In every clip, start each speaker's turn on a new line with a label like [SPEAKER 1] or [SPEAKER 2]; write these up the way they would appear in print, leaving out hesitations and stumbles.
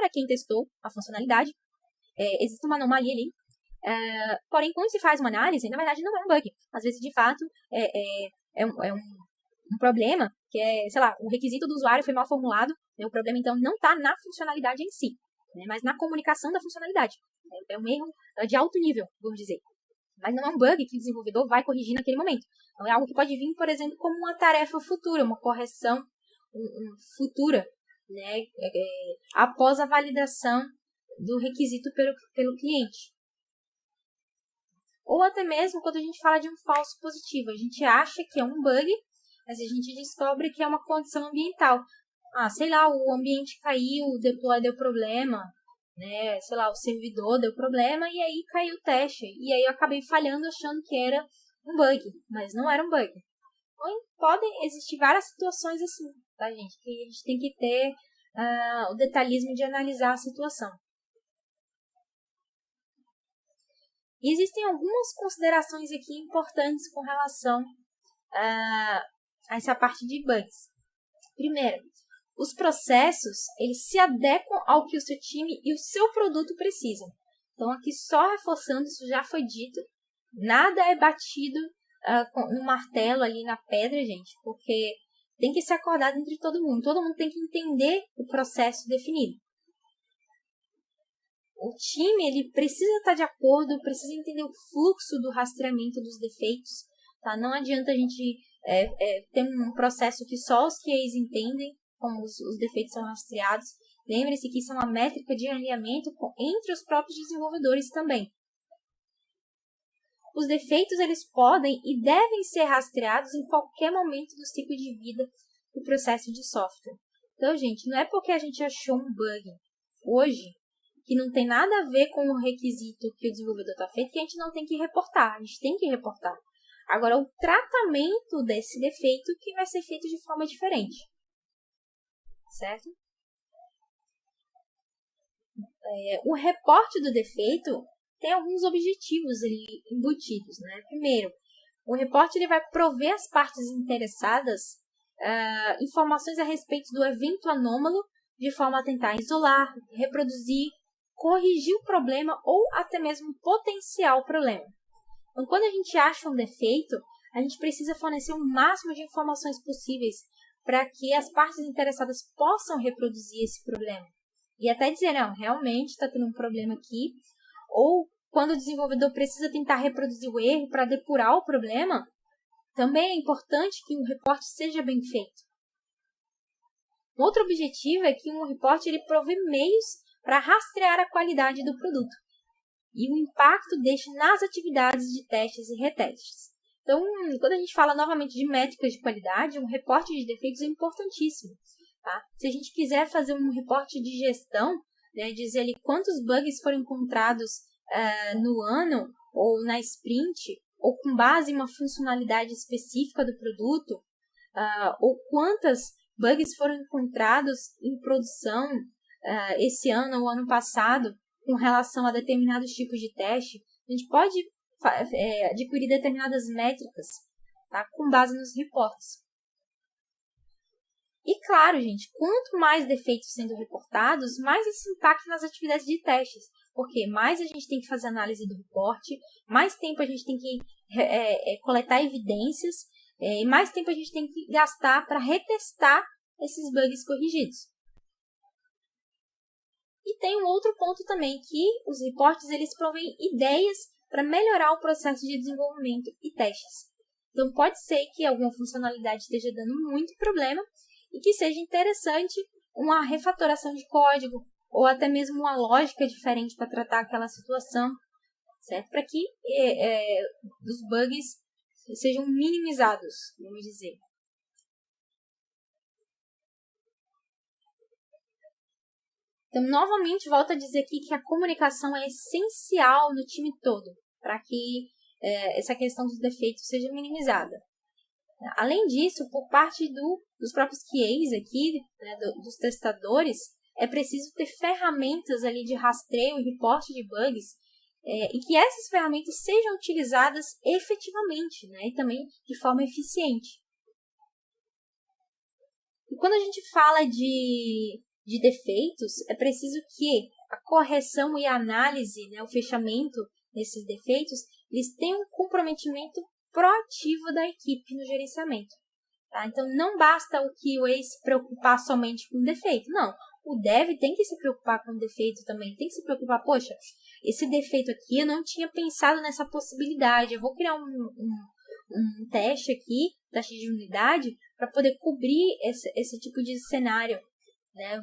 [SPEAKER 1] para quem testou a funcionalidade, existe uma anomalia ali. Porém, quando se faz uma análise, na verdade não é um bug. Às vezes, de fato, é um problema que sei lá, o requisito do usuário foi mal formulado, né? O problema, então, não está na funcionalidade em si, né? Mas na comunicação da funcionalidade. É um erro de alto nível, vamos dizer. Mas não é um bug que o desenvolvedor vai corrigir naquele momento. Então, é algo que pode vir, por exemplo, como uma tarefa futura, uma correção futura, né? Após a validação do requisito pelo cliente. Ou até mesmo quando a gente fala de um falso positivo. A gente acha que é um bug, mas a gente descobre que é uma condição ambiental. Sei lá, o ambiente caiu, o deploy deu problema, né? Sei lá, o servidor deu problema e aí caiu o teste. E aí eu acabei falhando achando que era um bug, mas não era um bug. Então, podem existir várias situações assim, tá, gente? Que a gente tem que ter o detalhismo de analisar a situação. E existem algumas considerações aqui importantes com relação a essa parte de bugs. Primeiro, os processos, eles se adequam ao que o seu time e o seu produto precisam. Então, aqui só reforçando, isso já foi dito, nada é batido no martelo ali na pedra, gente, porque tem que ser acordado entre todo mundo tem que entender o processo definido. O time, ele precisa estar de acordo, precisa entender o fluxo do rastreamento dos defeitos, tá? Não adianta a gente ter um processo que só os QAs entendem como os defeitos são rastreados. Lembre-se que isso é uma métrica de alinhamento entre os próprios desenvolvedores também. Os defeitos, eles podem e devem ser rastreados em qualquer momento do ciclo de vida do processo de software. Então, gente, não é porque a gente achou um bug hoje que não tem nada a ver com o requisito que o desenvolvedor está feito, que a gente não tem que reportar. A gente tem que reportar. Agora, o tratamento desse defeito que vai ser feito de forma diferente. Certo? O reporte do defeito tem alguns objetivos ali embutidos, né? Primeiro, o reporte ele vai prover às partes interessadas informações a respeito do evento anômalo, de forma a tentar isolar, reproduzir, corrigir o problema ou até mesmo potenciar o problema. Então, quando a gente acha um defeito, a gente precisa fornecer o máximo de informações possíveis para que as partes interessadas possam reproduzir esse problema. E até dizer, não, realmente está tendo um problema aqui. Ou quando o desenvolvedor precisa tentar reproduzir o erro para depurar o problema, também é importante que o reporte seja bem feito. Um outro objetivo é que um reporte ele provê meios para rastrear a qualidade do produto e o impacto deste nas atividades de testes e retestes. Então, quando a gente fala novamente de métricas de qualidade, um reporte de defeitos é importantíssimo. Tá? Se a gente quiser fazer um reporte de gestão, né, dizer ali quantos bugs foram encontrados no ano ou na sprint, ou com base em uma funcionalidade específica do produto, ou quantas bugs foram encontrados em produção esse ano ou ano passado com relação a determinados tipos de teste, a gente pode adquirir determinadas métricas, tá, com base nos reportes. E claro, gente, quanto mais defeitos sendo reportados, mais isso impacta nas atividades de testes, porque mais a gente tem que fazer análise do reporte, mais tempo a gente tem que coletar evidências, e mais tempo a gente tem que gastar para retestar esses bugs corrigidos. E tem um outro ponto também, que os reportes eles provêm ideias para melhorar o processo de desenvolvimento e testes. Então, pode ser que alguma funcionalidade esteja dando muito problema e que seja interessante uma refatoração de código ou até mesmo uma lógica diferente para tratar aquela situação, certo? Para que os bugs sejam minimizados, vamos dizer. Então, novamente, volto a dizer aqui que a comunicação é essencial no time todo, para que essa questão dos defeitos seja minimizada. Além disso, por parte dos próprios QAs aqui, né, dos testadores, é preciso ter ferramentas ali de rastreio e reporte de bugs, e que essas ferramentas sejam utilizadas efetivamente, né, e também de forma eficiente. E quando a gente fala de de defeitos, é preciso que a correção e a análise, né, o fechamento desses defeitos, eles tenham um comprometimento proativo da equipe no gerenciamento. Tá? Então, não basta o QA se preocupar somente com o defeito. Não, o dev tem que se preocupar com o defeito também. Tem que se preocupar, poxa, esse defeito aqui eu não tinha pensado nessa possibilidade. Eu vou criar um teste aqui, teste de unidade, para poder cobrir esse tipo de cenário. Né?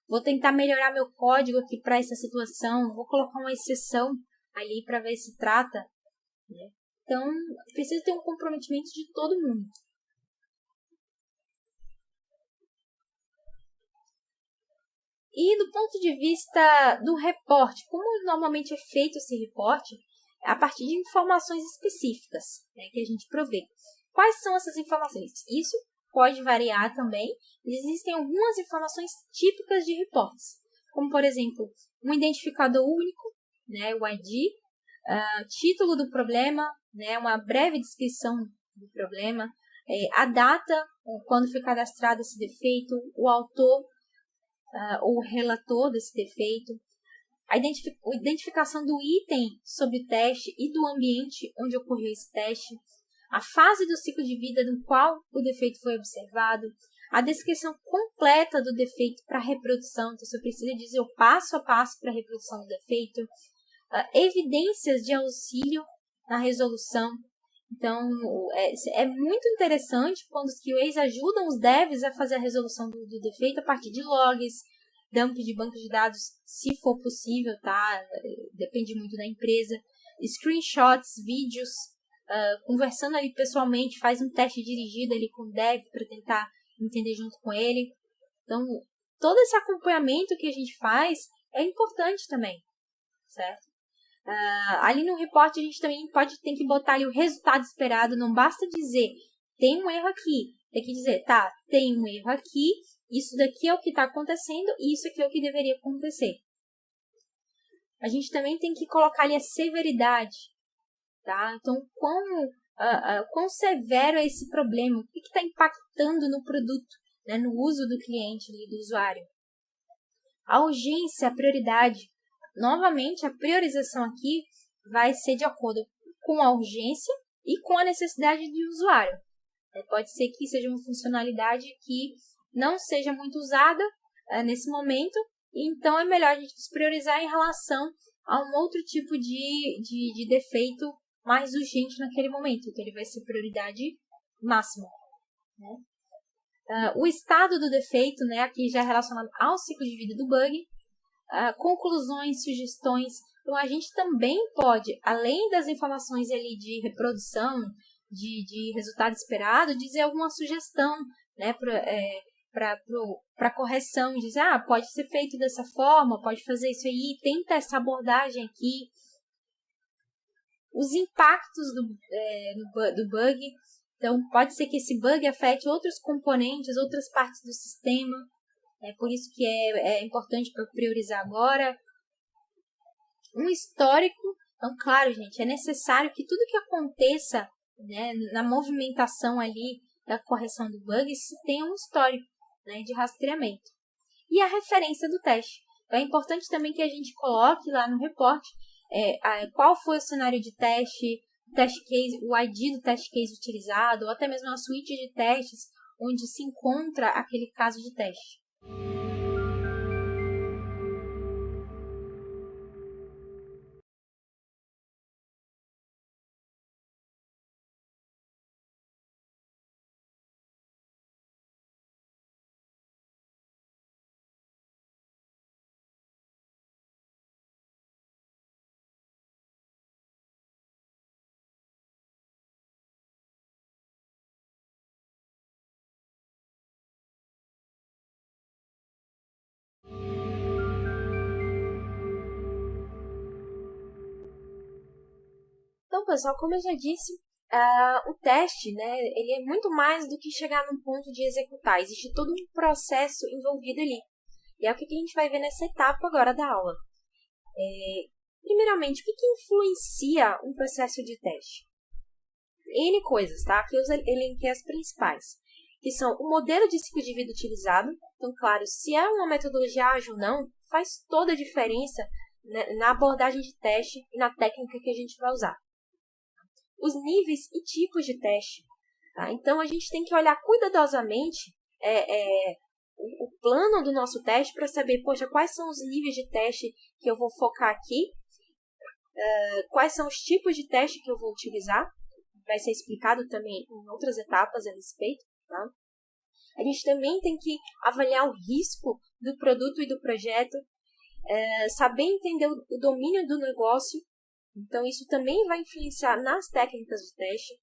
[SPEAKER 1] Vou tentar melhorar meu código aqui para essa situação. Vou colocar uma exceção ali para ver se trata. Né? Então, precisa ter um comprometimento de todo mundo. E do ponto de vista do reporte, como normalmente é feito esse reporte? A partir de informações específicas, né, que a gente provê. Quais são essas informações? Isso pode variar também. Existem algumas informações típicas de reportes, como, por exemplo, um identificador único, né, o ID, título do problema, né, uma breve descrição do problema, a data, quando foi cadastrado esse defeito, o autor, ou relator desse defeito, a identificação do item sob o teste e do ambiente onde ocorreu esse teste, a fase do ciclo de vida no qual o defeito foi observado, a descrição completa do defeito para reprodução, então você precisa dizer o passo a passo para a reprodução do defeito, evidências de auxílio na resolução. Então, é muito interessante quando os QAs ajudam os devs a fazer a resolução do defeito a partir de logs, dump de banco de dados, se for possível, tá? Depende muito da empresa. Screenshots, vídeos, conversando ali pessoalmente, faz um teste dirigido ali com o dev para tentar entender junto com ele. Então, todo esse acompanhamento que a gente faz é importante também, certo? Ali no reporte a gente também tem que botar ali o resultado esperado, não basta dizer, tem um erro aqui, tem que dizer, tá, tem um erro aqui, isso daqui é o que está acontecendo e isso aqui é o que deveria acontecer. A gente também tem que colocar ali a severidade, tá? Então, quão severo é esse problema, o que está impactando no produto, né, no uso do cliente e do usuário. A urgência, a prioridade. Novamente, a priorização aqui vai ser de acordo com a urgência e com a necessidade do usuário. Pode ser que seja uma funcionalidade que não seja muito usada nesse momento, então é melhor a gente priorizar em relação a um outro tipo de defeito mais urgente naquele momento. Então, ele vai ser prioridade máxima. Né? O estado do defeito, né, aqui já é relacionado ao ciclo de vida do bug, conclusões, sugestões. Então, a gente também pode, além das informações ali de reprodução, de resultado esperado, dizer alguma sugestão, né, para correção, dizer, pode ser feito dessa forma, pode fazer isso aí, tenta essa abordagem aqui. Os impactos do bug, então pode ser que esse bug afete outros componentes, outras partes do sistema. É por isso que é importante para priorizar agora. Um histórico. Então, claro, gente, é necessário que tudo que aconteça, né, na movimentação ali da correção do bug se tenha um histórico, né, de rastreamento. E a referência do teste. Então, é importante também que a gente coloque lá no reporte qual foi o cenário de teste, test case, o ID do test case utilizado, ou até mesmo a suíte de testes onde se encontra aquele caso de teste. Então, pessoal, como eu já disse, o teste, né, ele é muito mais do que chegar num ponto de executar. Existe todo um processo envolvido ali. E é o que a gente vai ver nessa etapa agora da aula. Primeiramente, o que influencia um processo de teste? N coisas, tá? Aqui eu elenquei as principais. que são o modelo de ciclo de vida utilizado. Então, claro, se é uma metodologia ágil ou não, faz toda a diferença, né, na abordagem de teste e na técnica que a gente vai usar. Os níveis e tipos de teste. Tá? Então, a gente tem que olhar cuidadosamente o plano do nosso teste para saber, poxa, quais são os níveis de teste que eu vou focar aqui, quais são os tipos de teste que eu vou utilizar. Vai ser explicado também em outras etapas a respeito. Tá? A gente também tem que avaliar o risco do produto e do projeto, saber entender o domínio do negócio. Então, isso também vai influenciar nas técnicas de teste.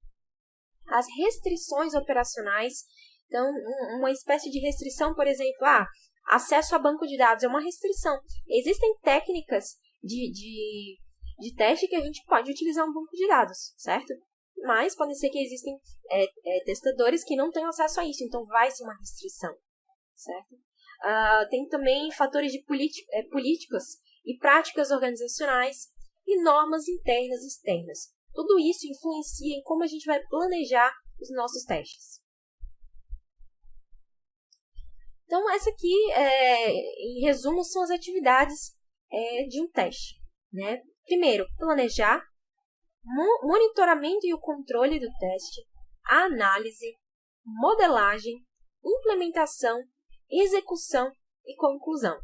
[SPEAKER 1] As restrições operacionais. Então, uma espécie de restrição, por exemplo, acesso a banco de dados é uma restrição. Existem técnicas de teste que a gente pode utilizar um banco de dados, certo? Mas pode ser que existem testadores que não têm acesso a isso, então vai ser uma restrição, certo? Tem também fatores de políticas e práticas organizacionais e normas internas e externas. Tudo isso influencia em como a gente vai planejar os nossos testes. Então, essa aqui, em resumo, são as atividades de um teste, né? Primeiro, planejar, monitoramento e o controle do teste, a análise, modelagem, implementação, execução e conclusão.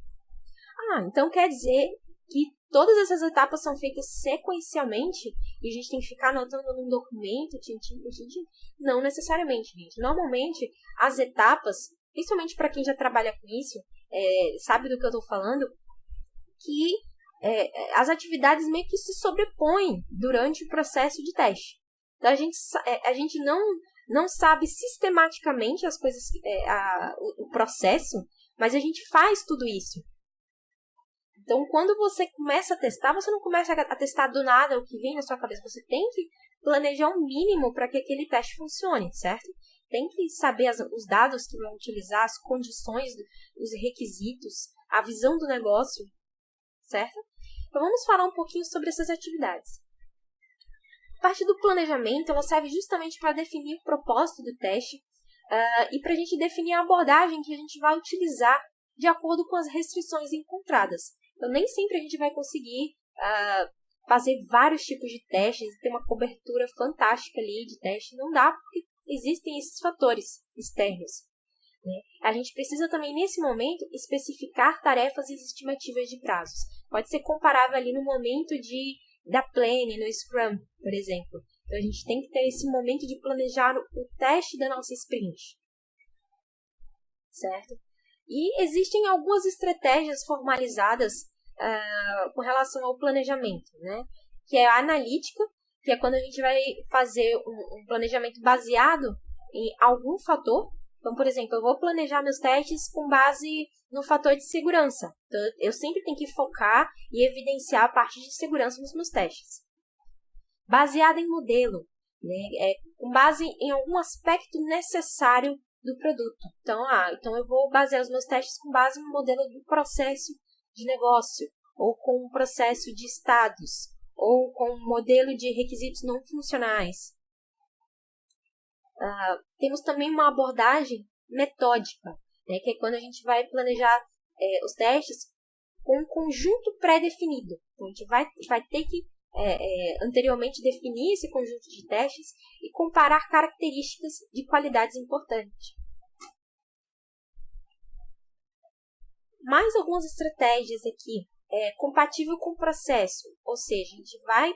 [SPEAKER 1] Então quer dizer que todas essas etapas são feitas sequencialmente e a gente tem que ficar anotando num documento, tintim por tintim? Não necessariamente, gente. Normalmente, as etapas, principalmente para quem já trabalha com isso, sabe do que eu estou falando, que as atividades meio que se sobrepõem durante o processo de teste. Então, a gente não sabe sistematicamente as coisas, o processo, mas a gente faz tudo isso. Então, quando você começa a testar, você não começa a testar do nada o que vem na sua cabeça. Você tem que planejar um mínimo para que aquele teste funcione, certo? Tem que saber os dados que vão utilizar, as condições, os requisitos, a visão do negócio, certo? Então, vamos falar um pouquinho sobre essas atividades. A parte do planejamento, ela serve justamente para definir o propósito do teste e para a gente definir a abordagem que a gente vai utilizar de acordo com as restrições encontradas. Então, nem sempre a gente vai conseguir fazer vários tipos de testes e ter uma cobertura fantástica ali de teste. Não dá, porque existem esses fatores externos, né? A gente precisa também, nesse momento, especificar tarefas e estimativas de prazos. Pode ser comparável ali no momento da Planning, no Scrum, por exemplo. Então, a gente tem que ter esse momento de planejar o teste da nossa sprint, certo? E existem algumas estratégias formalizadas com relação ao planejamento, né? Que é a analítica, que é quando a gente vai fazer um planejamento baseado em algum fator. Então, por exemplo, eu vou planejar meus testes com base no fator de segurança. Então, eu sempre tenho que focar e evidenciar a parte de segurança nos meus testes. Baseada em modelo, né? Com base em algum aspecto necessário do produto. Então eu vou basear os meus testes com base no modelo do processo de negócio, ou com um processo de estados, ou com um modelo de requisitos não funcionais. Temos também uma abordagem metódica, né, que é quando a gente vai planejar os testes com um conjunto pré-definido. Então, a gente vai ter que anteriormente definir esse conjunto de testes e comparar características de qualidades importantes. Mais algumas estratégias aqui. Compatível com o processo, ou seja, a gente vai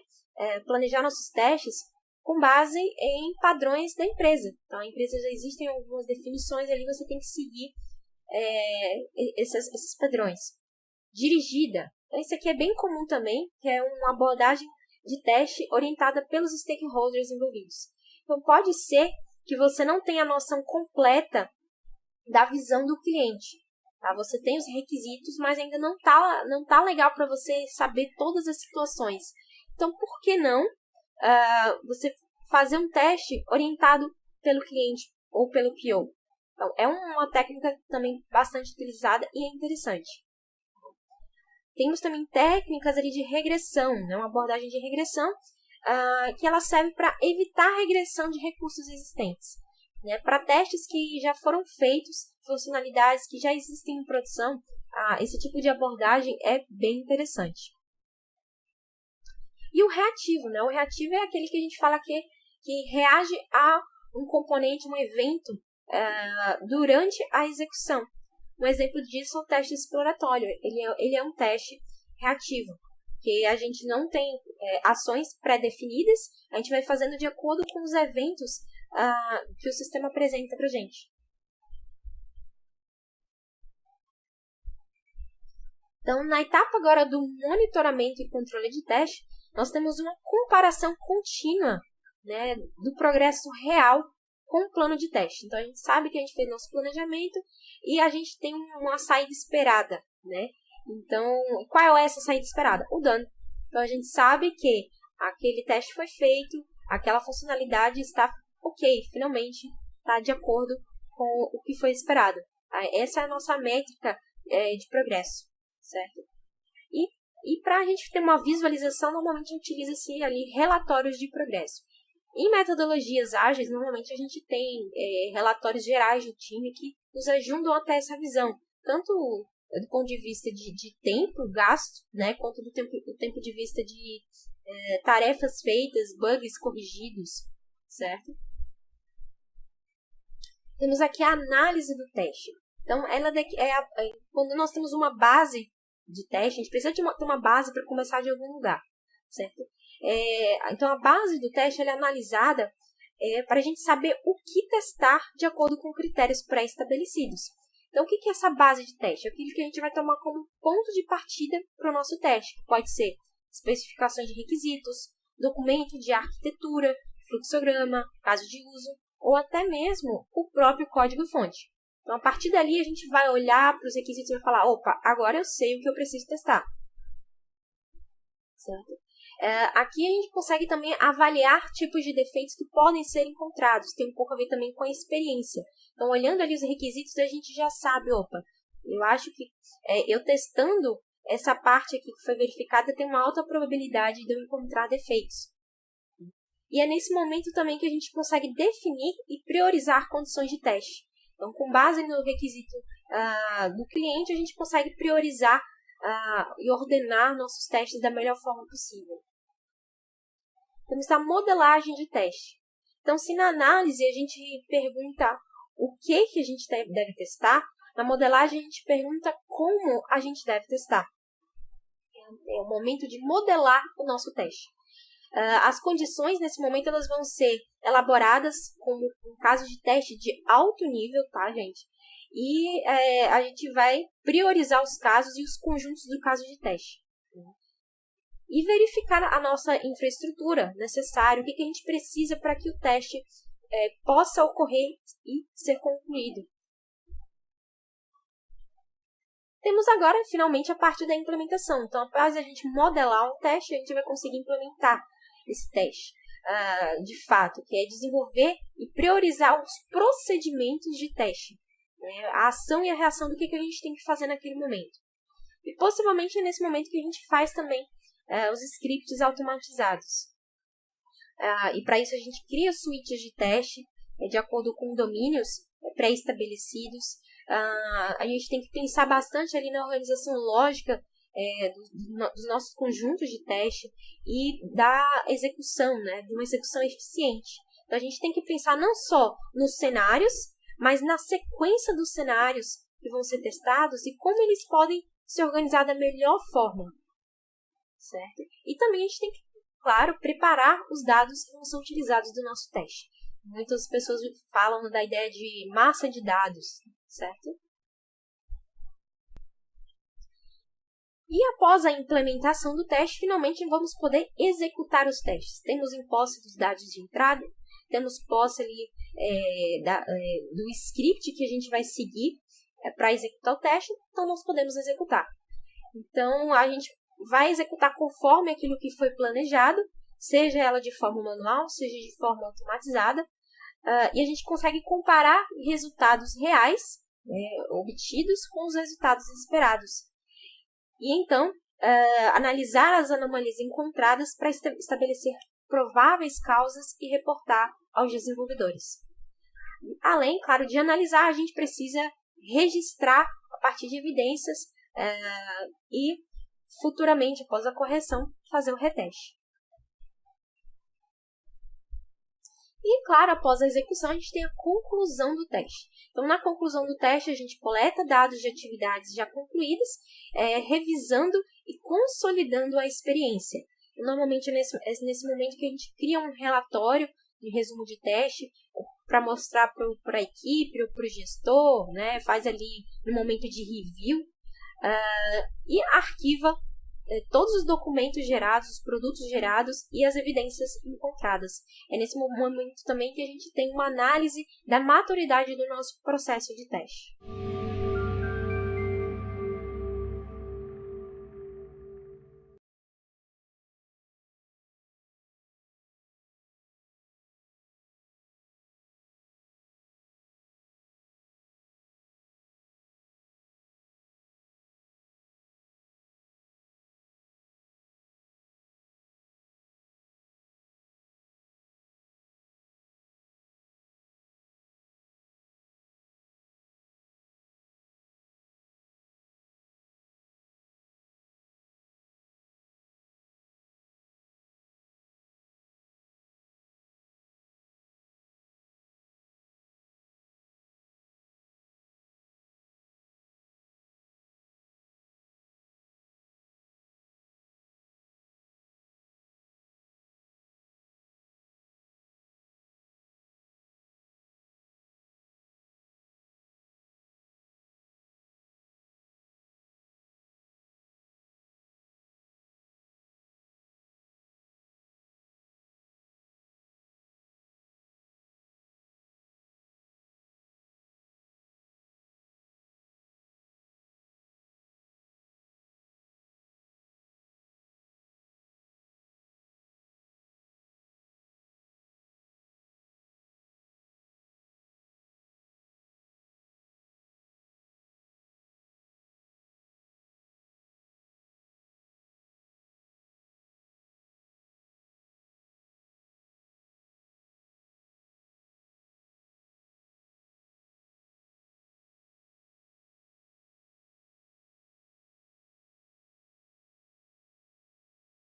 [SPEAKER 1] planejar nossos testes com base em padrões da empresa. Então, a empresa já existem algumas definições ali, você tem que seguir esses padrões. Dirigida. Então, isso aqui é bem comum também, que é uma abordagem de teste orientada pelos stakeholders envolvidos. Então, pode ser que você não tenha a noção completa da visão do cliente. Tá? Você tem os requisitos, mas ainda não tá legal para você saber todas as situações. Então, por que não você fazer um teste orientado pelo cliente ou pelo PO? Então, é uma técnica também bastante utilizada e é interessante. Temos também técnicas ali de regressão, né? Uma abordagem de regressão que ela serve para evitar a regressão de recursos existentes. né? Para testes que já foram feitos, funcionalidades que já existem em produção, esse tipo de abordagem é bem interessante. E o reativo, né? O reativo é aquele que a gente fala que reage a um componente, um evento, durante a execução. Um exemplo disso é o teste exploratório. Ele é um teste reativo, que a gente não tem ações pré-definidas, a gente vai fazendo de acordo com os eventos que o sistema apresenta para a gente. Então, na etapa agora do monitoramento e controle de teste, nós temos uma comparação contínua, né, do progresso real com o plano de teste. Então, a gente sabe que a gente fez nosso planejamento e a gente tem uma saída esperada, né? Então, qual é essa saída esperada? O dano. Então, a gente sabe que aquele teste foi feito, aquela funcionalidade está ok, finalmente está de acordo com o que foi esperado. Essa é a nossa métrica de progresso, certo? E para a gente ter uma visualização, normalmente utiliza-se ali relatórios de progresso. Em metodologias ágeis, normalmente a gente tem relatórios gerais do time que nos ajudam a ter essa visão, tanto do ponto de vista de tempo gasto, né, quanto do tempo de vista de tarefas feitas, bugs corrigidos, certo? Temos aqui a análise do teste. Então, quando nós temos uma base de teste, a gente precisa ter uma base para começar de algum lugar, certo? Então, a base do teste ela é analisada para a gente saber o que testar de acordo com critérios pré-estabelecidos. Então, o que é essa base de teste? É aquilo que a gente vai tomar como ponto de partida para o nosso teste. Pode ser especificações de requisitos, documento de arquitetura, fluxograma, caso de uso, ou até mesmo o próprio código-fonte. Então, a partir dali, a gente vai olhar para os requisitos e vai falar, opa, agora eu sei o que eu preciso testar. Certo? Aqui a gente consegue também avaliar tipos de defeitos que podem ser encontrados. Tem um pouco a ver também com a experiência. Então, olhando ali os requisitos, a gente já sabe, opa, eu acho que eu testando essa parte aqui que foi verificada, tem uma alta probabilidade de eu encontrar defeitos. E é nesse momento também que a gente consegue definir e priorizar condições de teste. Então, com base no requisito do cliente, a gente consegue priorizar e ordenar nossos testes da melhor forma possível. Temos a modelagem de teste. Então, se na análise a gente pergunta o que a gente deve testar, na modelagem a gente pergunta como a gente deve testar. É o momento de modelar o nosso teste. As condições nesse momento elas vão ser elaboradas como um caso de teste de alto nível, tá, gente? E a gente vai priorizar os casos e os conjuntos do caso de teste. E verificar a nossa infraestrutura necessária, o que a gente precisa para que o teste possa ocorrer e ser concluído. Temos agora, finalmente, a parte da implementação. Então, após a gente modelar um teste, a gente vai conseguir implementar esse teste, de fato, que é desenvolver e priorizar os procedimentos de teste, né? A ação e a reação do que a gente tem que fazer naquele momento. E, possivelmente, é nesse momento que a gente faz também os scripts automatizados. E, para isso, a gente cria suítes de teste de acordo com domínios pré-estabelecidos. A gente tem que pensar bastante ali na organização lógica dos nossos conjuntos de teste e da execução, né, de uma execução eficiente. Então, a gente tem que pensar não só nos cenários, mas na sequência dos cenários que vão ser testados e como eles podem se organizar da melhor forma. Certo? E também a gente tem que, claro, preparar os dados que vão ser utilizados do nosso teste. Muitas pessoas falam da ideia de massa de dados, certo? E após a implementação do teste, finalmente vamos poder executar os testes. Temos em posse dos dados de entrada, temos posse ali do script que a gente vai seguir para executar o teste, então nós podemos executar. Então, a gente vai executar conforme aquilo que foi planejado, seja ela de forma manual, seja de forma automatizada, e a gente consegue comparar resultados reais obtidos com os resultados esperados. E então, analisar as anomalias encontradas para estabelecer prováveis causas e reportar aos desenvolvedores. Além, claro, de analisar, a gente precisa registrar a partir de evidências e futuramente, após a correção, fazer o reteste. E, claro, após a execução, a gente tem a conclusão do teste. Então, na conclusão do teste, a gente coleta dados de atividades já concluídas, revisando e consolidando a experiência. Normalmente, é nesse momento que a gente cria um relatório de resumo de teste para mostrar para a equipe, para o gestor, né? Faz ali no momento de review e arquiva todos os documentos gerados, os produtos gerados e as evidências encontradas. É nesse momento também que a gente tem uma análise da maturidade do nosso processo de teste.